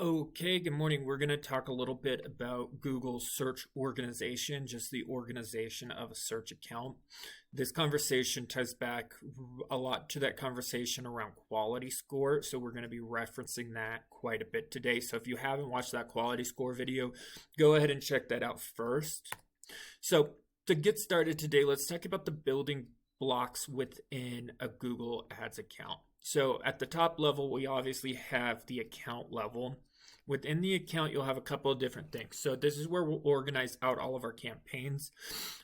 Okay, good morning. We're going to talk a little bit about Google search organization, just the organization of a search account. This conversation ties back a lot to that conversation around quality score. So we're going to be referencing that quite a bit today. So if you haven't watched that quality score video, go ahead and check that out first. So to get started today, let's talk about the building blocks within a Google Ads account. So at the top level, we obviously have the account level. Within the account, you'll have a couple of different things. So this is where we'll organize out all of our campaigns.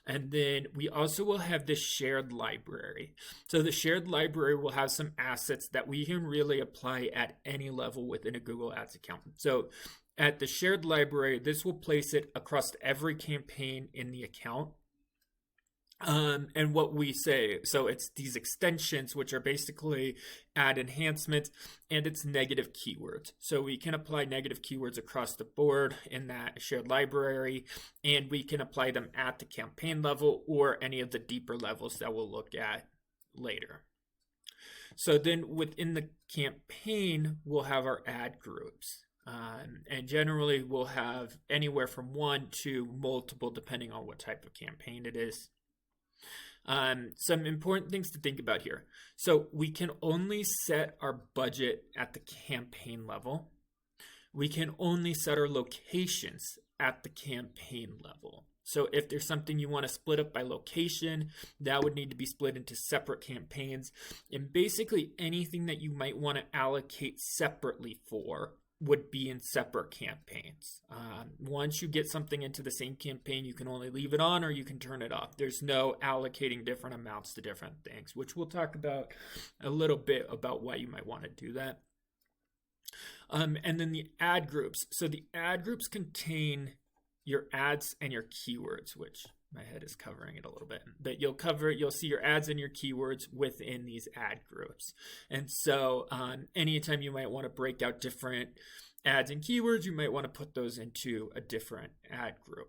And then we also will have the shared library. So the shared library will have some assets that we can really apply at any level within a Google Ads account. So at the shared library, this will place it across every campaign in the account. And what we say, so it's these extensions, which are basically ad enhancements, and it's negative keywords. So we can apply negative keywords across the board in that shared library, and we can apply them at the campaign level or any of the deeper levels that we'll look at later. So then within the campaign, we'll have our ad groups. And generally, we'll have anywhere from one to multiple, depending on what type of campaign it is. Some important things to think about here. So we can only set our budget at the campaign level. We can only set our locations at the campaign level. So if there's something you want to split up by location, that would need to be split into separate campaigns. And basically anything that you might want to allocate separately for would be in separate campaigns. Once you get something into the same campaign, you can only leave it on or you can turn it off. There's no allocating different amounts to different things, which we'll talk about a little bit about why you might want to do that. And then the ad groups. So the ad groups contain your ads and your keywords, which my head is covering it a little bit, but you'll see your ads and your keywords within these ad groups. And so anytime you might want to break out different ads and keywords, you might want to put those into a different ad group.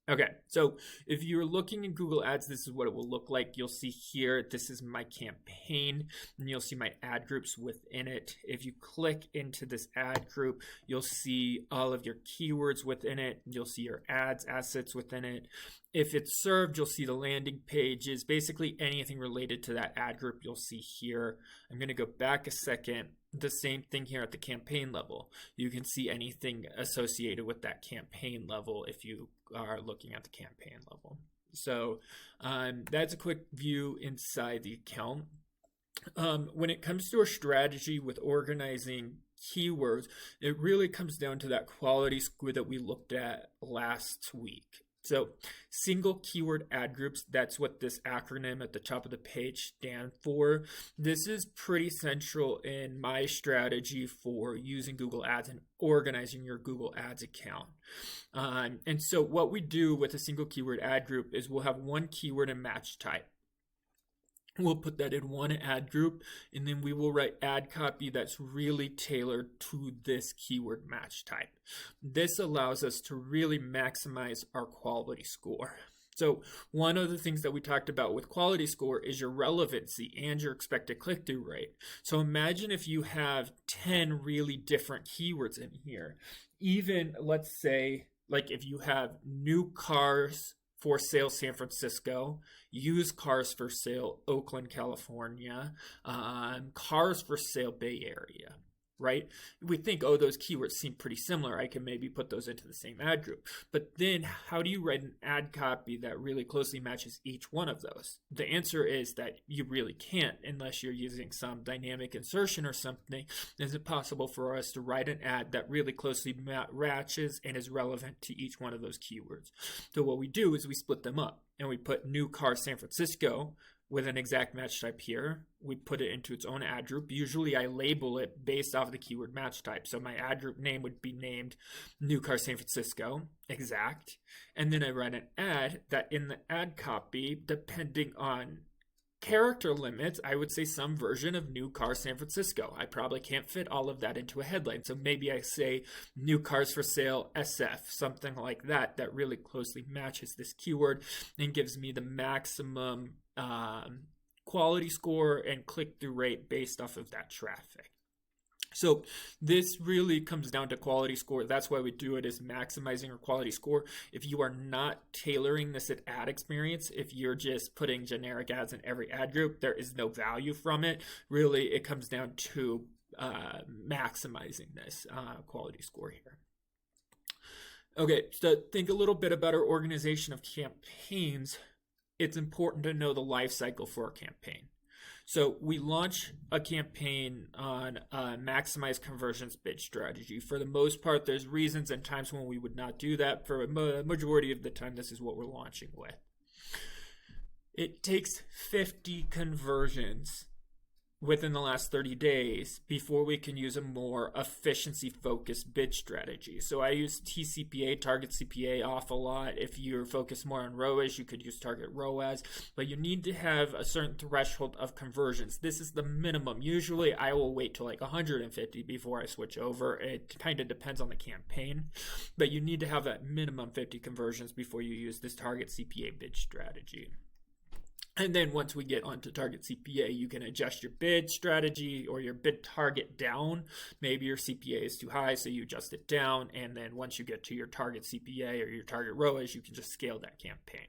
Okay, so if you're looking in Google Ads, this is what it will look like. You'll see here, this is my campaign, and you'll see my ad groups within it. If you click into this ad group, you'll see all of your keywords within it. You'll see your ads assets within it. If it's served, you'll see the landing pages, basically anything related to that ad group you'll see here. I'm going to go back a second. The same thing here at the campaign level. You can see anything associated with that campaign level if you are looking at the campaign level. So that's a quick view inside the account. When it comes to a strategy with organizing keywords, it really comes down to that quality score that we looked at last week. So single keyword ad groups, that's what this acronym at the top of the page stands for. This is pretty central in my strategy for using Google Ads and organizing your Google Ads account. And so what we do with a single keyword ad group is we'll have one keyword and match type. We'll put that in one ad group, and then we will write ad copy that's really tailored to this keyword match type. This allows us to really maximize our quality score. So one of the things that we talked about with quality score is your relevancy and your expected click-through rate. So imagine if you have 10 really different keywords in here. Even, let's say, like if you have new cars for sale San Francisco, used cars for sale Oakland, California, cars for sale Bay Area, right? We think, oh, those keywords seem pretty similar. I can maybe put those into the same ad group. But then how do you write an ad copy that really closely matches each one of those? The answer is that you really can't unless you're using some dynamic insertion or something. Is it possible for us to write an ad that really closely matches and is relevant to each one of those keywords? So what we do is we split them up and we put new car San Francisco with an exact match type here. We put it into its own ad group. Usually I label it based off the keyword match type. So my ad group name would be named New Car San Francisco, exact. And then I write an ad that in the ad copy, depending on character limits, I would say some version of New Car San Francisco. I probably can't fit all of that into a headline. So maybe I say new cars for sale SF, something like that, that really closely matches this keyword and gives me the maximum quality score and click-through rate based off of that traffic. So this really comes down to quality score. That's why we do it, is maximizing our quality score. If you are not tailoring this ad experience, if you're just putting generic ads in every ad group, there is no value from it. Really, it comes down to maximizing this quality score here. Okay, so think a little bit about our organization of campaigns. It's important to know the life cycle for a campaign. So we launch a campaign on a maximize conversions bid strategy. For the most part, there's reasons and times when we would not do that. For a majority of the time, this is what we're launching with. It takes 50 conversions within the last 30 days before we can use a more efficiency-focused bid strategy. So I use TCPA, target CPA, off a lot. If you're focused more on ROAS, you could use target ROAS, but you need to have a certain threshold of conversions. This is the minimum. Usually I will wait till like 150 before I switch over. It kind of depends on the campaign, but you need to have that minimum 50 conversions before you use this target CPA bid strategy. And then once we get onto target CPA, you can adjust your bid strategy or your bid target down. Maybe your CPA is too high, so you adjust it down. And then once you get to your target CPA or your target ROAS, you can just scale that campaign.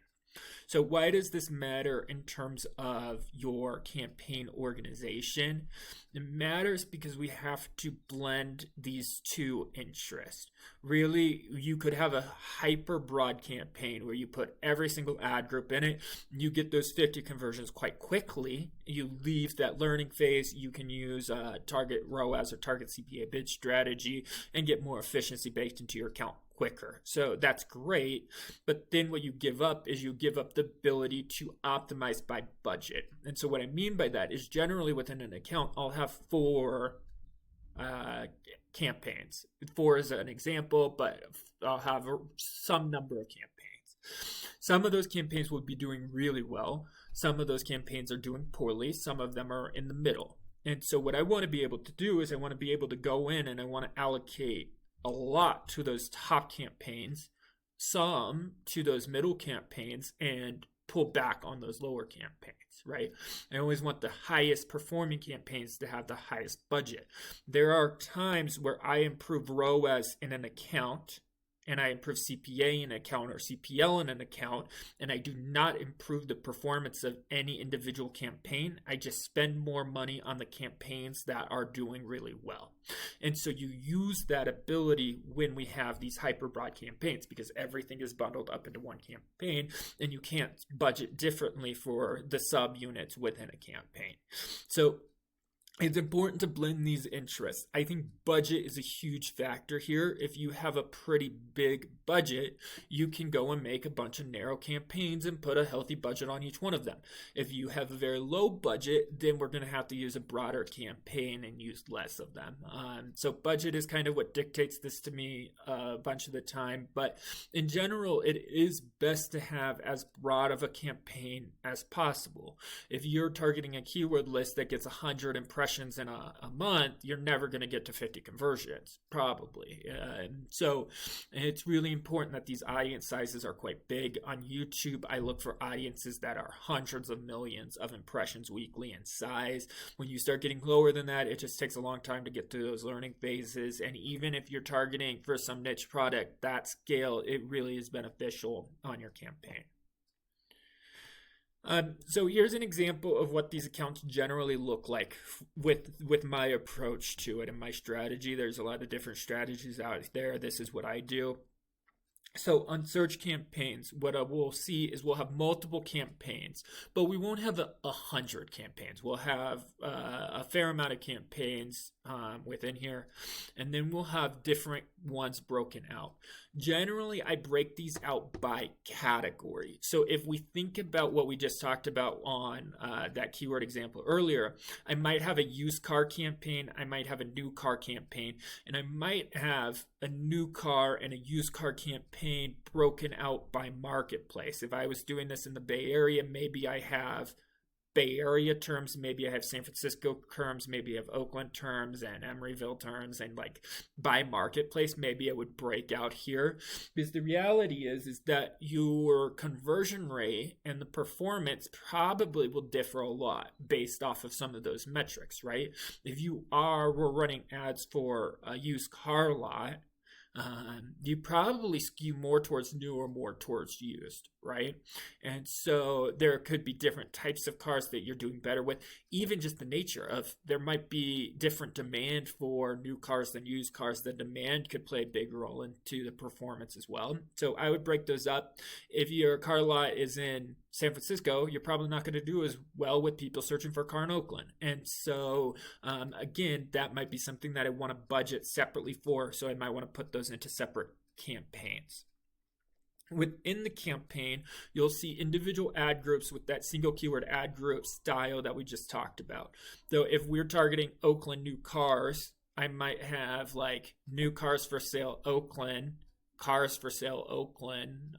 So why does this matter in terms of your campaign organization? It matters because we have to blend these two interests. Really, you could have a hyper broad campaign where you put every single ad group in it. You get those 50 conversions quite quickly. You leave that learning phase. You can use target ROAS or target CPA bid strategy and get more efficiency baked into your account quicker. So that's great. But then what you give up is you give up the ability to optimize by budget. And so what I mean by that is generally within an account, I'll have 4 campaigns. 4 is an example, but I'll have some number of campaigns. Some of those campaigns will be doing really well. Some of those campaigns are doing poorly. Some of them are in the middle. And so what I want to be able to do is I want to be able to go in and I want to allocate a lot to those top campaigns, some to those middle campaigns, and pull back on those lower campaigns, right? I always want the highest performing campaigns to have the highest budget. There are times where I improve ROAS in an account and I improve CPA in an account or CPL in an account, and I do not improve the performance of any individual campaign. I just spend more money on the campaigns that are doing really well. And so you use that ability when we have these hyper broad campaigns because everything is bundled up into one campaign and you can't budget differently for the subunits within a campaign. So it's important to blend these interests. I think budget is a huge factor here. If you have a pretty big budget, you can go and make a bunch of narrow campaigns and put a healthy budget on each one of them. If you have a very low budget, then we're going to have to use a broader campaign and use less of them. So budget is kind of what dictates this to me a bunch of the time. But in general, it is best to have as broad of a campaign as possible. If you're targeting a keyword list that gets 100 impressions in a month, you're never going to get to 50 conversions, probably. So it's really important that these audience sizes are quite big. On YouTube, I look for audiences that are hundreds of millions of impressions weekly in size. When you start getting lower than that, it just takes a long time to get through those learning phases. And even if you're targeting for some niche product, that scale, it really is beneficial on your campaign. So here's an example of what these accounts generally look like with my approach to it and my strategy. There's a lot of different strategies out there. This is what I do. So on search campaigns, what we'll see is we'll have multiple campaigns, but we won't have 100 campaigns. We'll have a fair amount of campaigns within here, and then we'll have different ones broken out. Generally, I break these out by category. So if we think about what we just talked about on that keyword example earlier, I might have a used car campaign, I might have a new car campaign, and I might have a new car and a used car campaign broken out by marketplace. If I was doing this in the Bay Area, maybe I have Bay Area terms. Maybe I have San Francisco terms, maybe I have Oakland terms and Emeryville terms, and like by marketplace, maybe I would break out here, because the reality is that your conversion rate and the performance probably will differ a lot based off of some of those metrics, right? If we're running ads for a used car lot, you probably skew more towards new or more towards used, right? And so there could be different types of cars that you're doing better with. Even just the nature of, there might be different demand for new cars than used cars. The demand could play a big role into the performance as well. So I would break those up. If your car lot is in San Francisco, you're probably not going to do as well with people searching for a car in Oakland. And so, again, that might be something that I want to budget separately for. So I might want to put those into separate campaigns. Within the campaign, you'll see individual ad groups with that single keyword ad group style that we just talked about. So if we're targeting Oakland new cars, I might have like new cars for sale Oakland, cars for sale Oakland,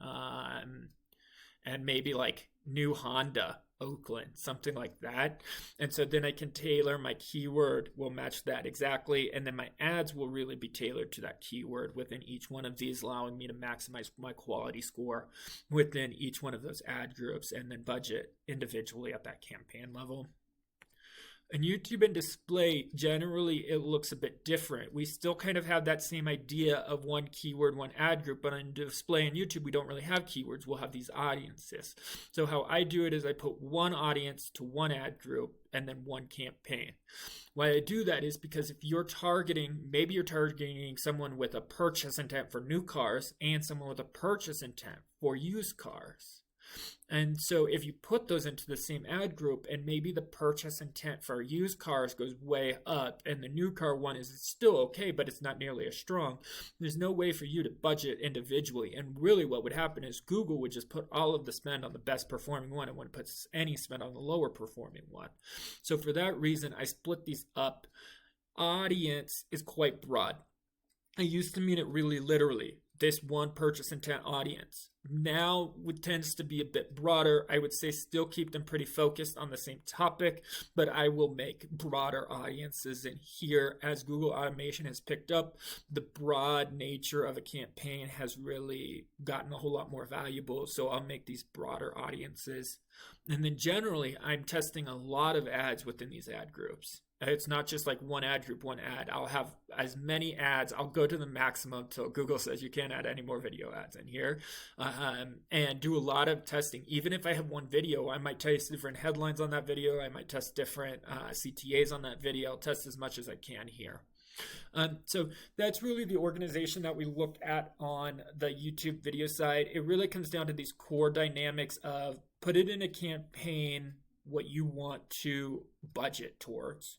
and maybe like new Honda Oakland, something like that. And so then I can tailor my keyword, will match that exactly, and then my ads will really be tailored to that keyword within each one of these, allowing me to maximize my quality score within each one of those ad groups, and then budget individually at that campaign level. In YouTube and display, generally it looks a bit different. We still kind of have that same idea of one keyword, one ad group, but on display and YouTube, we don't really have keywords. We'll have these audiences. So how I do it is I put one audience to one ad group and then one campaign. Why I do that is because if you're targeting, maybe you're targeting someone with a purchase intent for new cars and someone with a purchase intent for used cars. And so if you put those into the same ad group, and maybe the purchase intent for used cars goes way up and the new car one is still okay, but it's not nearly as strong, there's no way for you to budget individually. And really what would happen is Google would just put all of the spend on the best performing one and wouldn't put any spend on the lower performing one. So for that reason, I split these up. Audience is quite broad. I used to mean it really literally, this one purchase intent audience. Now it tends to be a bit broader. I would say still keep them pretty focused on the same topic, but I will make broader audiences in here. As Google automation has picked up, the broad nature of a campaign has really gotten a whole lot more valuable. So I'll make these broader audiences. And then generally, I'm testing a lot of ads within these ad groups. It's not just like one ad group, one ad. I'll have as many ads. I'll go to the maximum until Google says you can't add any more video ads in here, and do a lot of testing. Even if I have one video, I might test different headlines on that video. I might test different CTAs on that video. I'll test as much as I can here. So that's really the organization that we looked at on the YouTube video side. It really comes down to these core dynamics of put it in a campaign, what you want to budget towards.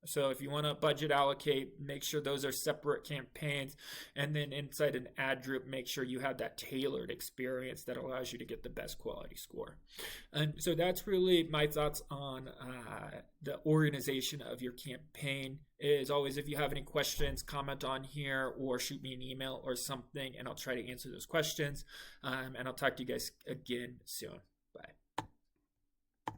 So if you want to budget allocate, make sure those are separate campaigns. And then inside an ad group, make sure you have that tailored experience that allows you to get the best quality score. And so that's really my thoughts on the organization of your campaign. As always, if you have any questions, comment on here or shoot me an email or something, and I'll try to answer those questions. And I'll talk to you guys again soon.